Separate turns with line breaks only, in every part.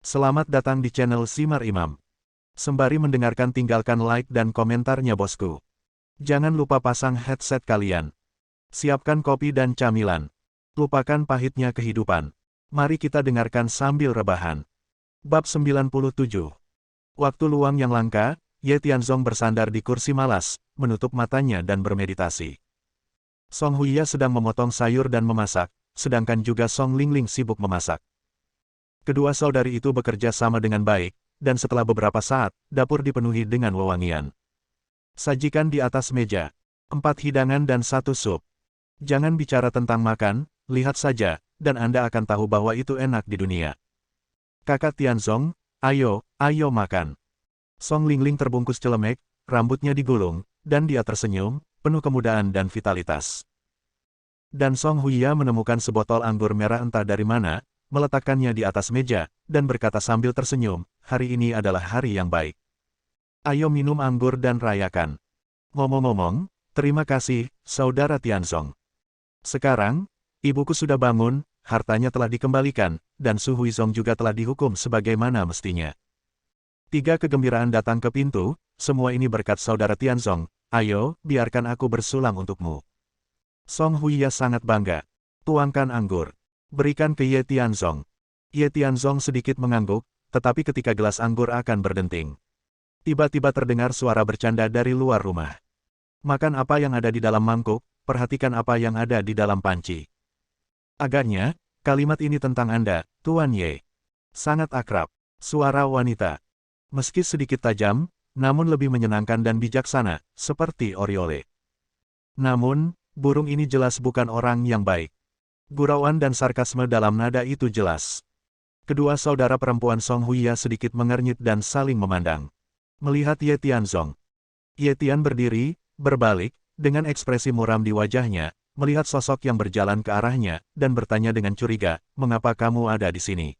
Selamat datang di channel Simar Imam. Sembari mendengarkan tinggalkan like dan komentarnya bosku. Jangan lupa pasang headset kalian. Siapkan kopi dan camilan. Lupakan pahitnya kehidupan. Mari kita dengarkan sambil rebahan. Bab 97. Waktu luang yang langka, Ye Tianzong bersandar di kursi malas, menutup matanya dan bermeditasi. Song Huiya sedang memotong sayur dan memasak, sedangkan juga Song Lingling sibuk memasak. Kedua saudari itu bekerja sama dengan baik, dan setelah beberapa saat, dapur dipenuhi dengan wewangian. Sajikan di atas meja. 4 hidangan dan 1 sup. Jangan bicara tentang makan, lihat saja, dan Anda akan tahu bahwa itu enak di dunia. Kakak Tianzong, ayo makan. Song Lingling terbungkus celemek, rambutnya digulung, dan dia tersenyum, penuh kemudaan dan vitalitas. Dan Song Huiya menemukan sebotol anggur merah entah dari mana, meletakkannya di atas meja, dan berkata sambil tersenyum, hari ini adalah hari yang baik. Ayo minum anggur dan rayakan. Ngomong-ngomong, terima kasih, Saudara Tianzong. Sekarang, ibuku sudah bangun, hartanya telah dikembalikan, dan Su Huizong juga telah dihukum sebagaimana mestinya. 3 kegembiraan datang ke pintu, semua ini berkat Saudara Tianzong, ayo, biarkan aku bersulang untukmu. Song Huiya sangat bangga. Tuangkan anggur. Berikan ke Ye Tianzong. Ye Tianzong sedikit mengangguk, tetapi ketika gelas anggur akan berdenting. Tiba-tiba terdengar suara bercanda dari luar rumah. Makan apa yang ada di dalam mangkuk, perhatikan apa yang ada di dalam panci. Agaknya, kalimat ini tentang Anda, Tuan Ye. Sangat akrab. Suara wanita. Meski sedikit tajam, namun lebih menyenangkan dan bijaksana, seperti Oriole. Namun, burung ini jelas bukan orang yang baik. Gurauan dan sarkasme dalam nada itu jelas. Kedua saudara perempuan Song Huiya sedikit mengernyit dan saling memandang. Melihat Ye Tianzong. Ye Tian berdiri, berbalik, dengan ekspresi muram di wajahnya, melihat sosok yang berjalan ke arahnya, dan bertanya dengan curiga, mengapa kamu ada di sini?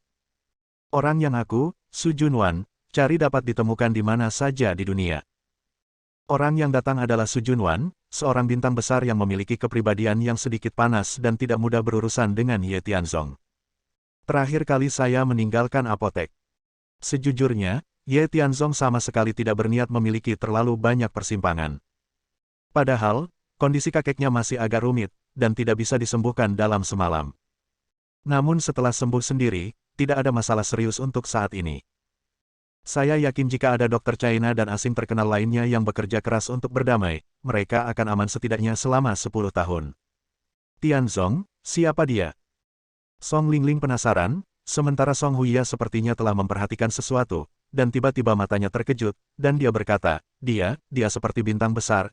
Orang yang aku, Su Junwan, cari dapat ditemukan di mana saja di dunia. Orang yang datang adalah Su Junwan, seorang bintang besar yang memiliki kepribadian yang sedikit panas dan tidak mudah berurusan dengan Ye Tianzong. Terakhir kali saya meninggalkan apotek. Sejujurnya, Ye Tianzong sama sekali tidak berniat memiliki terlalu banyak persimpangan. Padahal, kondisi kakeknya masih agak rumit, dan tidak bisa disembuhkan dalam semalam. Namun setelah sembuh sendiri, tidak ada masalah serius untuk saat ini. Saya yakin jika ada dokter China dan asing terkenal lainnya yang bekerja keras untuk berdamai, mereka akan aman setidaknya selama 10 tahun. Tianzong, siapa dia? Song Lingling penasaran, sementara Song Huiya sepertinya telah memperhatikan sesuatu, dan tiba-tiba matanya terkejut, dan dia berkata, dia seperti bintang besar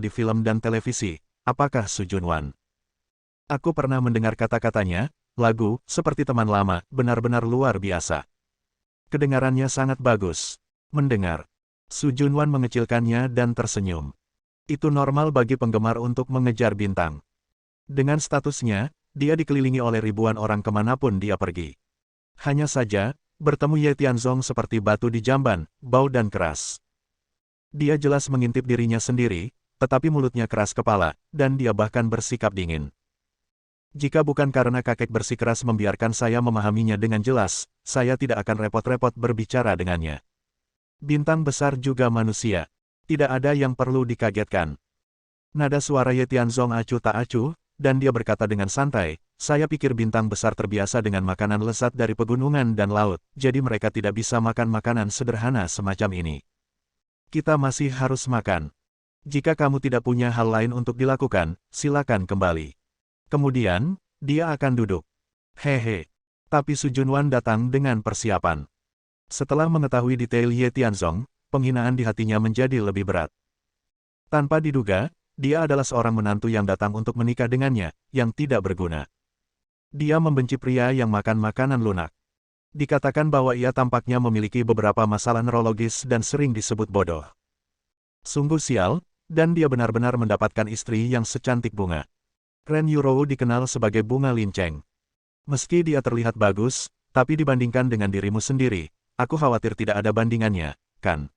di film dan televisi, apakah Su Junwan? Aku pernah mendengar kata-katanya, lagu, seperti teman lama, benar-benar luar biasa. Kedengarannya sangat bagus. Mendengar. Su Junwan mengecilkannya dan tersenyum. Itu normal bagi penggemar untuk mengejar bintang. Dengan statusnya, dia dikelilingi oleh ribuan orang kemanapun dia pergi. Hanya saja, bertemu Ye Tianzong seperti batu di jamban, bau dan keras. Dia jelas mengintip dirinya sendiri, tetapi mulutnya keras kepala, dan dia bahkan bersikap dingin. Jika bukan karena kakek bersikeras membiarkan saya memahaminya dengan jelas, saya tidak akan repot-repot berbicara dengannya. Bintang besar juga manusia. Tidak ada yang perlu dikagetkan. Nada suara Ye Tianzong acuh tak acuh, dan dia berkata dengan santai, saya pikir bintang besar terbiasa dengan makanan lezat dari pegunungan dan laut, jadi mereka tidak bisa makan makanan sederhana semacam ini. Kita masih harus makan. Jika kamu tidak punya hal lain untuk dilakukan, silakan kembali. Kemudian, dia akan duduk. Hehe. Tapi Su Junwan datang dengan persiapan. Setelah mengetahui detail Ye Tianzong, penghinaan di hatinya menjadi lebih berat. Tanpa diduga, dia adalah seorang menantu yang datang untuk menikah dengannya, yang tidak berguna. Dia membenci pria yang makan makanan lunak. Dikatakan bahwa ia tampaknya memiliki beberapa masalah neurologis dan sering disebut bodoh. Sungguh sial, dan dia benar-benar mendapatkan istri yang secantik bunga. Ren Yurou dikenal sebagai bunga linceng. Meski dia terlihat bagus, tapi dibandingkan dengan dirimu sendiri, aku khawatir tidak ada bandingannya, kan?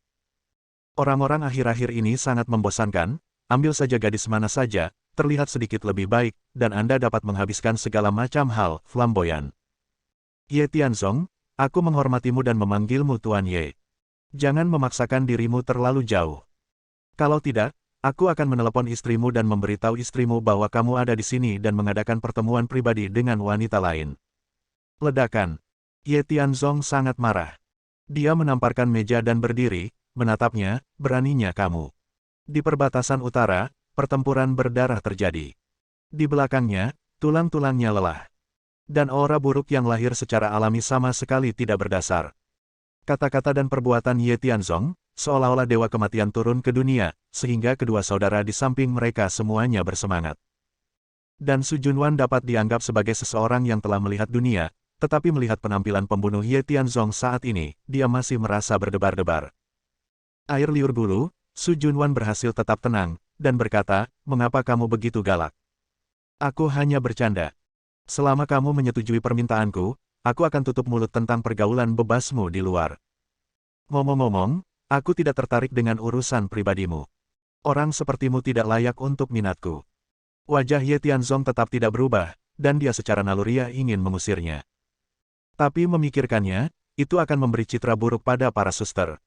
Orang-orang akhir-akhir ini sangat membosankan, ambil saja gadis mana saja, terlihat sedikit lebih baik, dan Anda dapat menghabiskan segala macam hal flamboyan. Ye Tianzong, Aku menghormatimu dan memanggilmu Tuan Ye. Jangan memaksakan dirimu terlalu jauh. Kalau tidak, aku akan menelepon istrimu dan memberitahu istrimu bahwa kamu ada di sini dan mengadakan pertemuan pribadi dengan wanita lain. Ledakan. Ye Tianzong sangat marah. Dia menamparkan meja dan berdiri, menatapnya, beraninya kamu. Di perbatasan utara, pertempuran berdarah terjadi. Di belakangnya, tulang-tulangnya lelah. Dan aura buruk yang lahir secara alami sama sekali tidak berdasar. Kata-kata dan perbuatan Ye Tianzong, seolah-olah dewa kematian turun ke dunia, sehingga kedua saudara di samping mereka semuanya bersemangat. Dan Su Junwan dapat dianggap sebagai seseorang yang telah melihat dunia, tetapi melihat penampilan pembunuh Ye Tianzong saat ini, dia masih merasa berdebar-debar. Air liur bulu, Su Junwan berhasil tetap tenang, dan berkata, "Mengapa kamu begitu galak? Aku hanya bercanda. Selama kamu menyetujui permintaanku, aku akan tutup mulut tentang pergaulan bebasmu di luar. Ngomong-ngomong, aku tidak tertarik dengan urusan pribadimu. Orang sepertimu tidak layak untuk minatku." Wajah Ye Tianzong tetap tidak berubah, dan dia secara naluriah ingin mengusirnya. Tapi memikirkannya, itu akan memberi citra buruk pada para suster.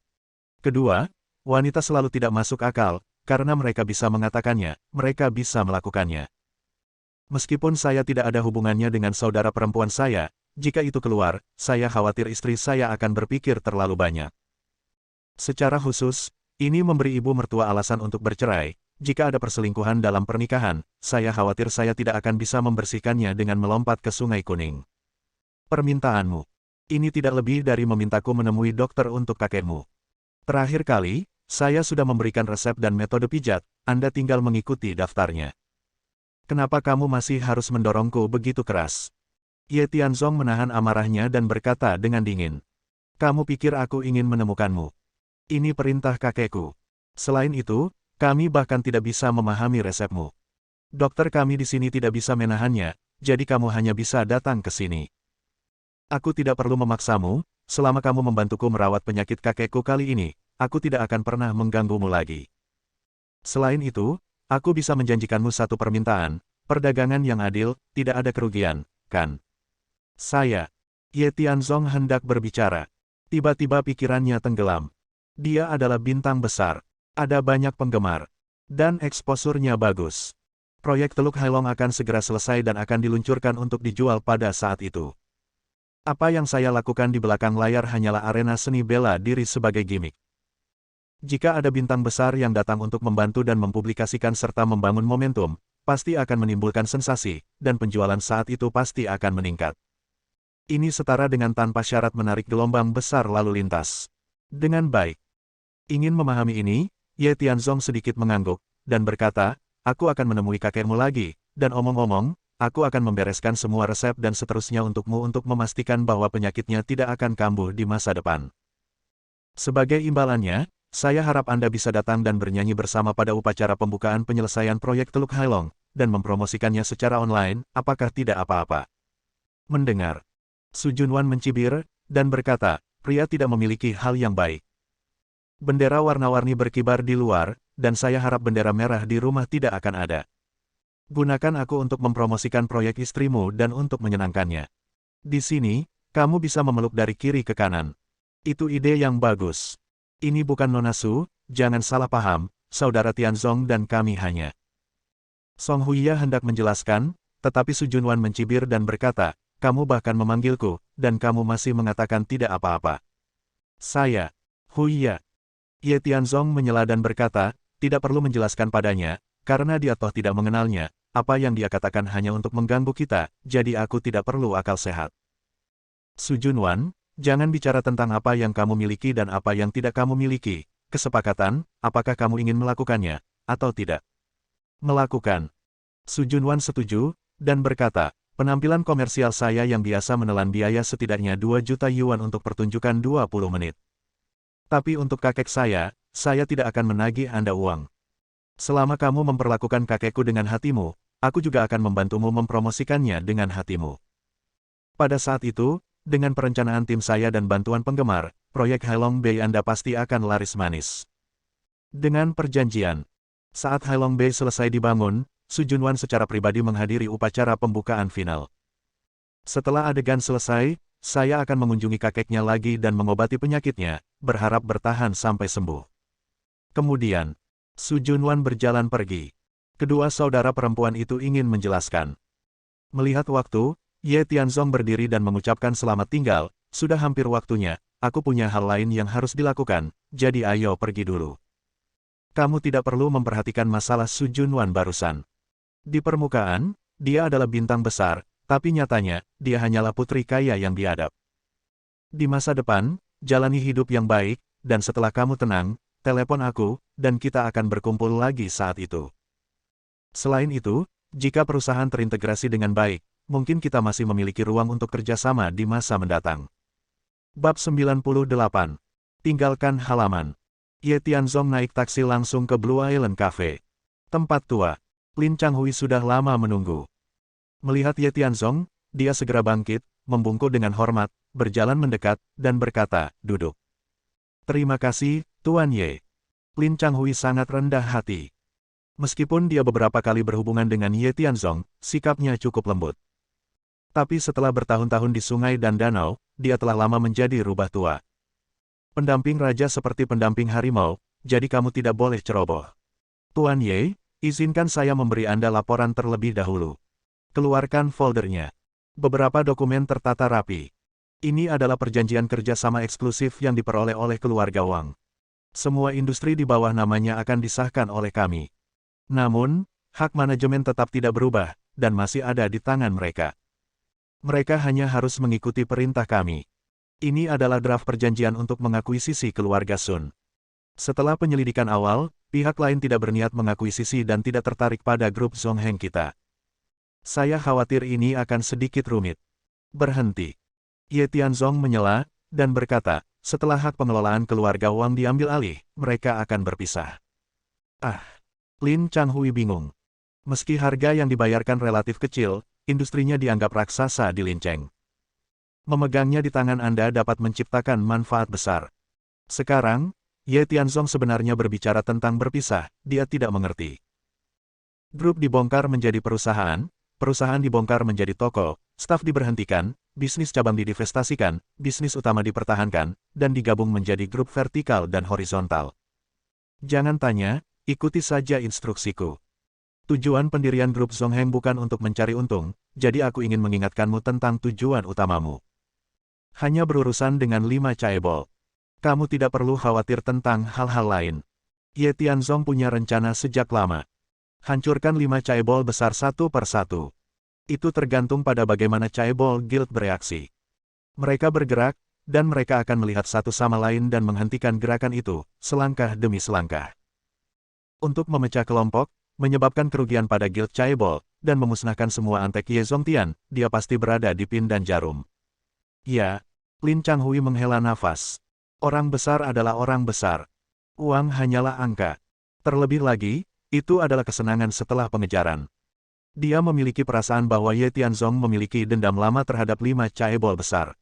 Kedua, wanita selalu tidak masuk akal, karena mereka bisa mengatakannya, mereka bisa melakukannya. Meskipun saya tidak ada hubungannya dengan saudara perempuan saya, jika itu keluar, saya khawatir istri saya akan berpikir terlalu banyak. Secara khusus, ini memberi ibu mertua alasan untuk bercerai. Jika ada perselingkuhan dalam pernikahan, saya khawatir saya tidak akan bisa membersihkannya dengan melompat ke Sungai Kuning. Permintaanmu. Ini tidak lebih dari memintaku menemui dokter untuk kakekmu. Terakhir kali, saya sudah memberikan resep dan metode pijat, Anda tinggal mengikuti daftarnya. Kenapa kamu masih harus mendorongku begitu keras? Ye Tianzong menahan amarahnya dan berkata dengan dingin. Kamu pikir aku ingin menemukanmu? Ini perintah kakekku. Selain itu, kami bahkan tidak bisa memahami resepmu. Dokter kami di sini tidak bisa menahannya, jadi kamu hanya bisa datang ke sini. Aku tidak perlu memaksamu, selama kamu membantuku merawat penyakit kakekku kali ini, aku tidak akan pernah mengganggumu lagi. Selain itu, aku bisa menjanjikanmu satu permintaan, perdagangan yang adil, tidak ada kerugian, kan? Saya. Ye Tianzong hendak berbicara. Tiba-tiba pikirannya tenggelam. Dia adalah bintang besar. Ada banyak penggemar. Dan eksposurnya bagus. Proyek Teluk Hailong akan segera selesai dan akan diluncurkan untuk dijual pada saat itu. Apa yang saya lakukan di belakang layar hanyalah arena seni bela diri sebagai gimmick. Jika ada bintang besar yang datang untuk membantu dan mempublikasikan serta membangun momentum, pasti akan menimbulkan sensasi, dan penjualan saat itu pasti akan meningkat. Ini setara dengan tanpa syarat menarik gelombang besar lalu lintas. Dengan baik. Ingin memahami ini, Ye Tianzong sedikit mengangguk, dan berkata, aku akan menemui kakekmu lagi, dan omong-omong, aku akan membereskan semua resep dan seterusnya untukmu untuk memastikan bahwa penyakitnya tidak akan kambuh di masa depan. Sebagai imbalannya, saya harap Anda bisa datang dan bernyanyi bersama pada upacara pembukaan penyelesaian proyek Teluk Hailong, dan mempromosikannya secara online, apakah tidak apa-apa? Mendengar. Su Junwan mencibir, dan berkata, pria tidak memiliki hal yang baik. Bendera warna-warni berkibar di luar, dan saya harap bendera merah di rumah tidak akan ada. Gunakan aku untuk mempromosikan proyek istrimu dan untuk menyenangkannya. Di sini, kamu bisa memeluk dari kiri ke kanan. Itu ide yang bagus. Ini bukan Nona Su, jangan salah paham, saudara Tianzong dan kami hanya. Song Huiya hendak menjelaskan, tetapi Su Junwan mencibir dan berkata, kamu bahkan memanggilku, dan kamu masih mengatakan tidak apa-apa. Saya, Huiya. Ye Tianzong menyela dan berkata, tidak perlu menjelaskan padanya, karena dia toh tidak mengenalnya, apa yang dia katakan hanya untuk mengganggu kita, jadi aku tidak perlu akal sehat. Su Junwan, jangan bicara tentang apa yang kamu miliki dan apa yang tidak kamu miliki, kesepakatan, apakah kamu ingin melakukannya, atau tidak. Melakukan. Su Junwan setuju, dan berkata, penampilan komersial saya yang biasa menelan biaya setidaknya 2 juta yuan untuk pertunjukan 20 menit. Tapi untuk kakek saya tidak akan menagih Anda uang. Selama kamu memperlakukan kakekku dengan hatimu, aku juga akan membantumu mempromosikannya dengan hatimu. Pada saat itu, dengan perencanaan tim saya dan bantuan penggemar, proyek Hailong Bay Anda pasti akan laris manis. Dengan perjanjian, saat Hailong Bay selesai dibangun, Su Junwan secara pribadi menghadiri upacara pembukaan final. Setelah adegan selesai, saya akan mengunjungi kakeknya lagi dan mengobati penyakitnya, berharap bertahan sampai sembuh. Kemudian, Su Junwan berjalan pergi. Kedua saudara perempuan itu ingin menjelaskan. Melihat waktu, Ye Tianzong berdiri dan mengucapkan selamat tinggal, sudah hampir waktunya, aku punya hal lain yang harus dilakukan, jadi ayo pergi dulu. Kamu tidak perlu memperhatikan masalah Su Junwan barusan. Di permukaan, dia adalah bintang besar, tapi nyatanya, dia hanyalah putri kaya yang biadab. Di masa depan, jalani hidup yang baik, dan setelah kamu tenang, telepon aku, dan kita akan berkumpul lagi saat itu. Selain itu, jika perusahaan terintegrasi dengan baik, mungkin kita masih memiliki ruang untuk kerjasama di masa mendatang. Bab 98. Tinggalkan halaman. Ye Tianzong naik taksi langsung ke Blue Island Cafe. Tempat tua. Lin Changhui sudah lama menunggu. Melihat Ye Tianzong, dia segera bangkit, membungkuk dengan hormat, berjalan mendekat, dan berkata, duduk. Terima kasih, Tuan Ye. Lin Changhui sangat rendah hati. Meskipun dia beberapa kali berhubungan dengan Ye Tianzong, sikapnya cukup lembut. Tapi setelah bertahun-tahun di sungai dan danau, dia telah lama menjadi rubah tua. Pendamping raja seperti pendamping harimau, jadi kamu tidak boleh ceroboh. Tuan Ye, izinkan saya memberi Anda laporan terlebih dahulu. Keluarkan foldernya. Beberapa dokumen tertata rapi. Ini adalah perjanjian kerjasama eksklusif yang diperoleh oleh keluarga Wang. Semua industri di bawah namanya akan disahkan oleh kami. Namun, hak manajemen tetap tidak berubah, dan masih ada di tangan mereka. Mereka hanya harus mengikuti perintah kami. Ini adalah draft perjanjian untuk mengakuisisi keluarga Sun. Setelah penyelidikan awal, pihak lain tidak berniat mengakuisisi dan tidak tertarik pada grup Zongheng kita. Saya khawatir ini akan sedikit rumit. Berhenti. Ye Tianzong menyela, dan berkata, setelah hak pengelolaan keluarga Wang diambil alih, mereka akan berpisah. Lin Changhui bingung. Meski harga yang dibayarkan relatif kecil, industrinya dianggap raksasa di Lincheng. Memegangnya di tangan Anda dapat menciptakan manfaat besar. Sekarang, Ye Tianzong sebenarnya berbicara tentang berpisah, dia tidak mengerti. Grup dibongkar menjadi perusahaan, perusahaan dibongkar menjadi toko, staf diberhentikan, bisnis cabang didivestasikan, bisnis utama dipertahankan, dan digabung menjadi grup vertikal dan horizontal. Jangan tanya, ikuti saja instruksiku. Tujuan pendirian grup Zongheng bukan untuk mencari untung, jadi aku ingin mengingatkanmu tentang tujuan utamamu. Hanya berurusan dengan 5 chaebol. Kamu tidak perlu khawatir tentang hal-hal lain. Ye Tianzong punya rencana sejak lama. Hancurkan 5 chaebol besar satu per satu. Itu tergantung pada bagaimana chaebol guild bereaksi. Mereka bergerak, dan mereka akan melihat satu sama lain dan menghentikan gerakan itu, selangkah demi selangkah. Untuk memecah kelompok, menyebabkan kerugian pada guild chaebol, dan memusnahkan semua antek Ye Zongtian, dia pasti berada di pin dan jarum. Ya, Lin Changhui menghela nafas. Orang besar adalah orang besar. Uang hanyalah angka. Terlebih lagi, itu adalah kesenangan setelah pengejaran. Dia memiliki perasaan bahwa Ye Tianzong memiliki dendam lama terhadap 5 chaebol besar.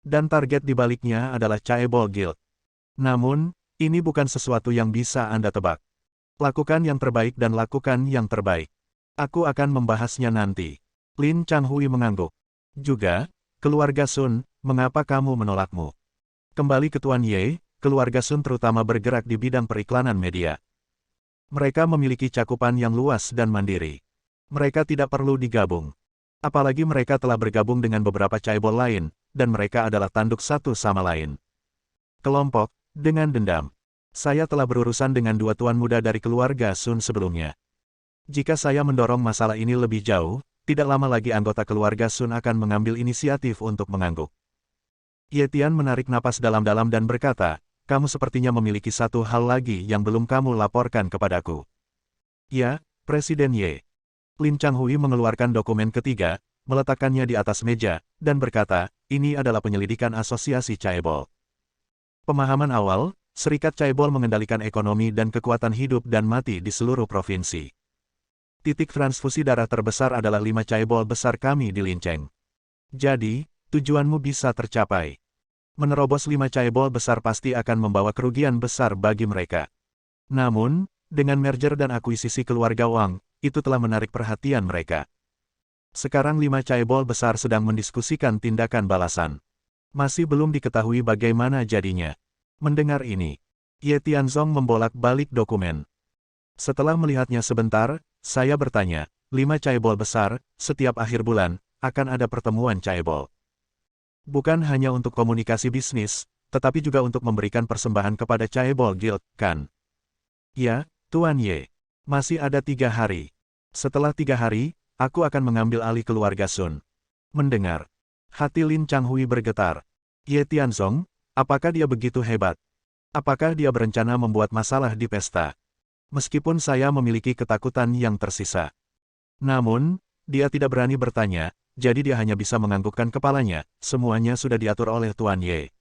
Dan target di baliknya adalah chaebol guild. Namun, ini bukan sesuatu yang bisa Anda tebak. Lakukan yang terbaik dan lakukan yang terbaik. Aku akan membahasnya nanti. Lin Changhui mengangguk. Juga, keluarga Sun, mengapa kamu menolakmu? Kembali ke Tuan Ye, keluarga Sun terutama bergerak di bidang periklanan media. Mereka memiliki cakupan yang luas dan mandiri. Mereka tidak perlu digabung. Apalagi mereka telah bergabung dengan beberapa chaebol lain, dan mereka adalah tanduk satu sama lain. Kelompok, dengan dendam. Saya telah berurusan dengan 2 tuan muda dari keluarga Sun sebelumnya. Jika saya mendorong masalah ini lebih jauh, tidak lama lagi anggota keluarga Sun akan mengambil inisiatif untuk mengangguk. Ye Tian menarik napas dalam-dalam dan berkata, kamu sepertinya memiliki satu hal lagi yang belum kamu laporkan kepadaku. Ya, Presiden Ye. Lin Changhui mengeluarkan dokumen ketiga, meletakkannya di atas meja, dan berkata, ini adalah penyelidikan asosiasi chaebol. Pemahaman awal, Serikat Chaebol mengendalikan ekonomi dan kekuatan hidup dan mati di seluruh provinsi. Titik transfusi darah terbesar adalah 5 chaebol besar kami di Lincheng. Jadi, tujuanmu bisa tercapai. Menerobos 5 chaebol besar pasti akan membawa kerugian besar bagi mereka. Namun, dengan merger dan akuisisi keluarga Wang, itu telah menarik perhatian mereka. Sekarang 5 caebol besar sedang mendiskusikan tindakan balasan. Masih belum diketahui bagaimana jadinya. Mendengar ini, Ye Tianzong membolak-balik dokumen. Setelah melihatnya sebentar, saya bertanya, 5 caebol besar, setiap akhir bulan, akan ada pertemuan caebol. Bukan hanya untuk komunikasi bisnis, tetapi juga untuk memberikan persembahan kepada caebol guild, kan? Ya, Tuan Ye. Masih ada 3 hari. Setelah 3 hari, aku akan mengambil alih keluarga Sun. Mendengar, hati Lin Changhui bergetar. Ye Tianzong, apakah dia begitu hebat? Apakah dia berencana membuat masalah di pesta? Meskipun saya memiliki ketakutan yang tersisa. Namun, dia tidak berani bertanya, jadi dia hanya bisa menganggukkan kepalanya. Semuanya sudah diatur oleh Tuan Ye.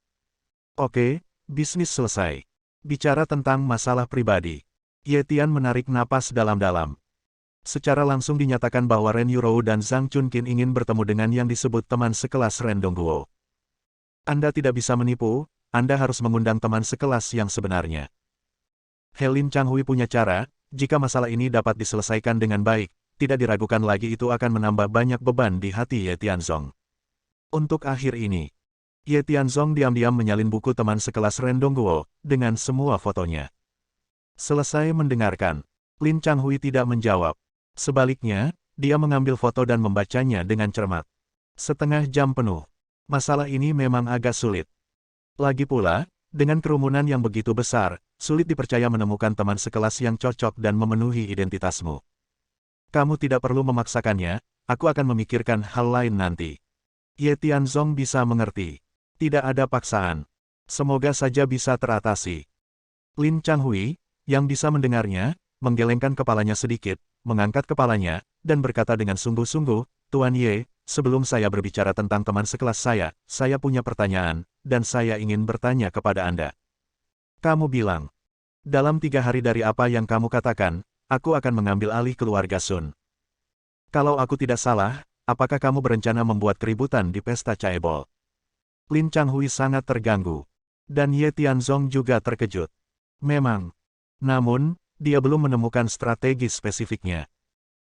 Oke, bisnis selesai. Bicara tentang masalah pribadi. Ye Tian menarik napas dalam-dalam. Secara langsung dinyatakan bahwa Ren Yurou dan Zhang Chunqin ingin bertemu dengan yang disebut teman sekelas Ren Dongguo. Anda tidak bisa menipu, Anda harus mengundang teman sekelas yang sebenarnya. Lin Changhui punya cara, jika masalah ini dapat diselesaikan dengan baik, tidak diragukan lagi itu akan menambah banyak beban di hati Ye Tianzong. Untuk akhir ini, Ye Tianzong diam-diam menyalin buku teman sekelas Ren Dongguo, dengan semua fotonya. Selesai mendengarkan, Lin Changhui tidak menjawab. Sebaliknya, dia mengambil foto dan membacanya dengan cermat. Setengah jam penuh. Masalah ini memang agak sulit. Lagi pula, dengan kerumunan yang begitu besar, sulit dipercaya menemukan teman sekelas yang cocok dan memenuhi identitasmu. Kamu tidak perlu memaksakannya, aku akan memikirkan hal lain nanti. Ye Tianzong bisa mengerti. Tidak ada paksaan. Semoga saja bisa teratasi. Lin Changhui, yang bisa mendengarnya, menggelengkan kepalanya sedikit, mengangkat kepalanya, dan berkata dengan sungguh-sungguh, Tuan Ye, sebelum saya berbicara tentang teman sekelas saya punya pertanyaan, dan saya ingin bertanya kepada Anda. Kamu bilang, dalam 3 hari dari apa yang kamu katakan, aku akan mengambil alih keluarga Sun. Kalau aku tidak salah, apakah kamu berencana membuat keributan di pesta caebol? Lin Changhui sangat terganggu. Dan Ye Tianzong juga terkejut. Memang. Namun, dia belum menemukan strategi spesifiknya.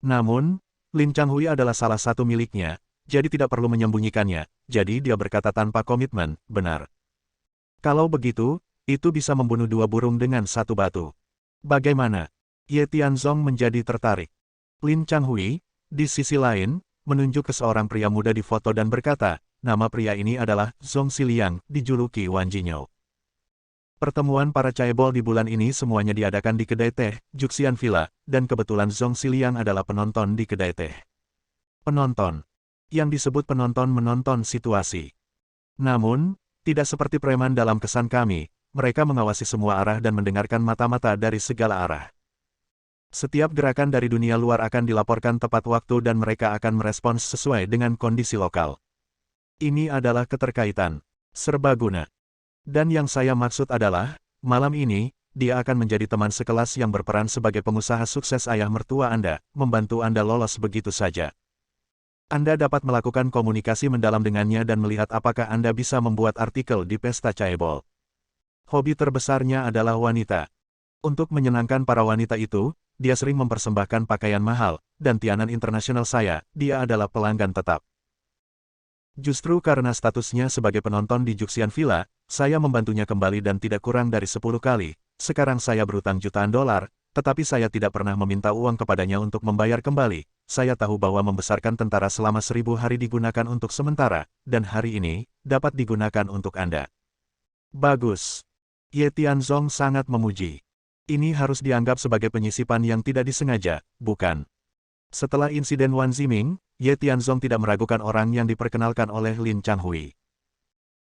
Namun, Lin Changhui adalah salah satu miliknya, jadi tidak perlu menyembunyikannya, jadi dia berkata tanpa komitmen, benar. Kalau begitu, itu bisa membunuh 2 burung dengan 1 batu. Bagaimana? Ye Tianzong menjadi tertarik. Lin Changhui, di sisi lain, menunjuk ke seorang pria muda di foto dan berkata, nama pria ini adalah Zhong Xiliang, dijuluki Wan Jinyou. Pertemuan para caebol di bulan ini semuanya diadakan di kedai teh, Juxian Villa, dan kebetulan Zhong Xiliang adalah penonton di kedai teh. Penonton. Yang disebut penonton menonton situasi. Namun, tidak seperti preman dalam kesan kami, mereka mengawasi semua arah dan mendengarkan mata-mata dari segala arah. Setiap gerakan dari dunia luar akan dilaporkan tepat waktu dan mereka akan merespons sesuai dengan kondisi lokal. Ini adalah keterkaitan. Serbaguna. Dan yang saya maksud adalah, malam ini, dia akan menjadi teman sekelas yang berperan sebagai pengusaha sukses ayah mertua Anda, membantu Anda lolos begitu saja. Anda dapat melakukan komunikasi mendalam dengannya dan melihat apakah Anda bisa membuat artikel di pesta caebol. Hobi terbesarnya adalah wanita. Untuk menyenangkan para wanita itu, dia sering mempersembahkan pakaian mahal, dan Tianan Internasional dia adalah pelanggan tetap. Justru karena statusnya sebagai penonton di Juxian Villa, saya membantunya kembali dan tidak kurang dari 10 kali. Sekarang saya berutang jutaan dolar, tetapi saya tidak pernah meminta uang kepadanya untuk membayar kembali. Saya tahu bahwa membesarkan tentara selama 1000 hari digunakan untuk sementara, dan hari ini, dapat digunakan untuk Anda. Bagus. Ye Tianzong sangat memuji. Ini harus dianggap sebagai penyisipan yang tidak disengaja, bukan? Setelah insiden Wan Ziming, Ye Tianzong tidak meragukan orang yang diperkenalkan oleh Lin Changhui.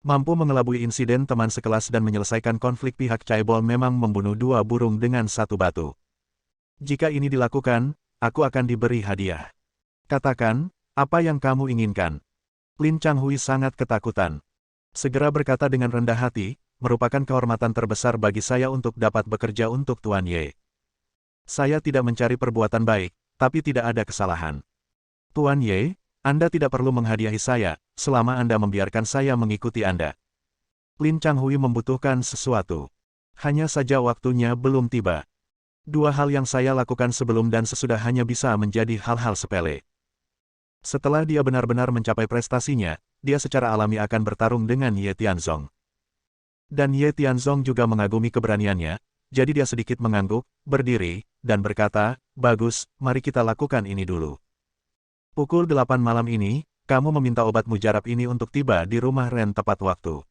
Mampu mengelabui insiden teman sekelas dan menyelesaikan konflik pihak caebol memang membunuh 2 burung dengan 1 batu. Jika ini dilakukan, aku akan diberi hadiah. Katakan, apa yang kamu inginkan? Lin Changhui sangat ketakutan. Segera berkata dengan rendah hati, merupakan kehormatan terbesar bagi saya untuk dapat bekerja untuk Tuan Ye. Saya tidak mencari perbuatan baik, tapi tidak ada kesalahan. Tuan Ye, Anda tidak perlu menghadiahi saya, selama Anda membiarkan saya mengikuti Anda. Lin Changhui membutuhkan sesuatu. Hanya saja waktunya belum tiba. 2 hal yang saya lakukan sebelum dan sesudah hanya bisa menjadi hal-hal sepele. Setelah dia benar-benar mencapai prestasinya, dia secara alami akan bertarung dengan Ye Tianzong. Dan Ye Tianzong juga mengagumi keberaniannya, jadi dia sedikit mengangguk, berdiri, dan berkata, "Bagus, mari kita lakukan ini dulu. Pukul 8 malam ini, kamu meminta obat mujarab ini untuk tiba di rumah Ren tepat waktu.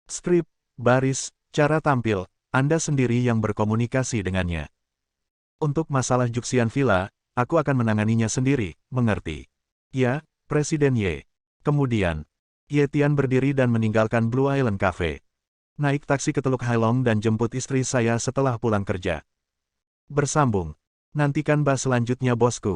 Skrip, baris, cara tampil, Anda sendiri yang berkomunikasi dengannya. Untuk masalah Juxian Villa, aku akan menanganinya sendiri, mengerti?" "Ya, Presiden Ye." Kemudian, Ye Tian berdiri dan meninggalkan Blue Island Cafe. "Naik taksi ke Teluk Hailong dan jemput istri saya setelah pulang kerja." Bersambung. Nantikan bahas selanjutnya bosku.